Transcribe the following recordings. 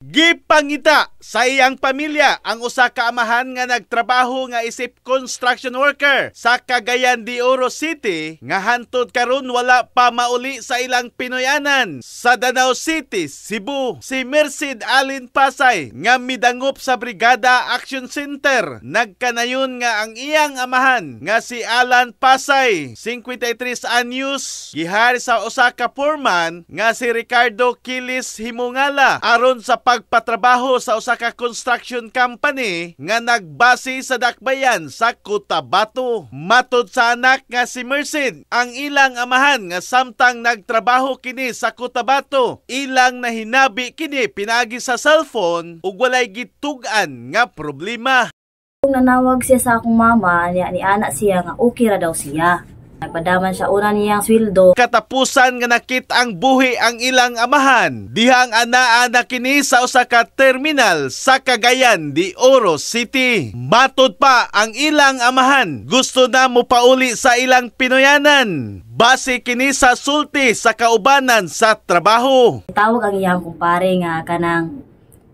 Gipangita sa iyang pamilya ang usa ka amahan nga nagtrabaho nga isip construction worker sa Cagayan de Oro City nga hantud karon wala pa mauli sa ilang Pinoyanan sa Danau City, Cebu. Si Merced Allen Pasay nga midangop sa Brigada Action Center nagkanayon nga ang iyang amahan nga si Alan Pasay, 53 anyos, gihari sa usa ka foreman nga si Ricardo Quiles Himungala aron sa pagpatrabaho sa usa ka construction company nga nagbase sa dakbayan sa Cotabato. Matud sa anak nga si Merced, ang ilang amahan nga samtang nagtrabaho kini sa Cotabato, ilang nahinabi kini pinaagi sa cellphone ug walay gitug-an nga problema. Kung nanawag siya sa akong mama, ni anak siya nga okay ra daw siya. Nagpadaman siya una niyang sweldo. Katapusan nga nakit ang buhi ang ilang amahan dihang anaa na kini sa usa ka terminal sa Cagayan de Oro City. Matud pa ang ilang amahan gusto na mo pauli sa ilang Pinoyanan base kini sa sulti sa kaubanan sa trabaho. Tawag ang iyang kumpare nga kanang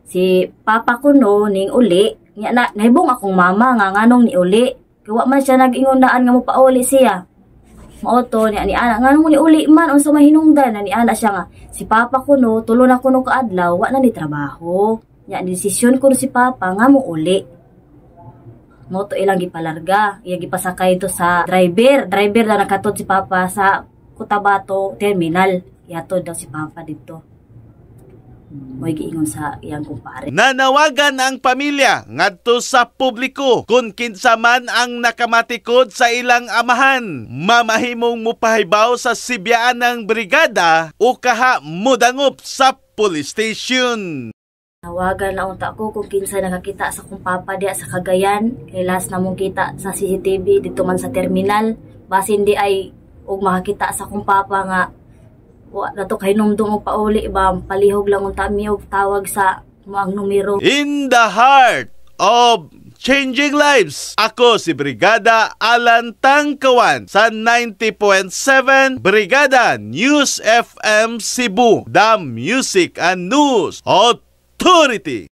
si papa ko no ning uli. Nya na nahibong akong mama nga nganong ni uli. Kawa man siya nag-ingon daan nga mo pauli siya. Moto ni ana nganong ni uli man unsa mahinungdan ni ana siya nga si papa ko no tulo na kuno kaadlaw wa na ni trabaho. Nya desisyon ko si papa nga mo uli. Moto ilang gipalarga, iya gipasakay to sa driver daw nakatod si papa sa Cotabato terminal. Ihatod daw si papa dito. Mo'y giingon sa iyang kumpare. Nanawagan ang pamilya ngadto sa publiko kung kinsa man ang nakamatikod sa ilang amahan. Mamahimong mupahibaw sa sibyaan ng brigada o kaha mudangop sa police station. Nawagan na unta ko kung kinsa nakakita sa kong papa diya sa Cagayan. Kay last na mong kita sa CCTV dito man sa terminal. Basin di ay og makakita sa kong papa nga wa nato kay numdum og pauli ba palihog lang unta mi og tawag sa moang numero. In the heart of changing lives, ako si Brigada Alan Tangkawan sa 90.7 Brigada News FM Cebu, the Music and News Authority.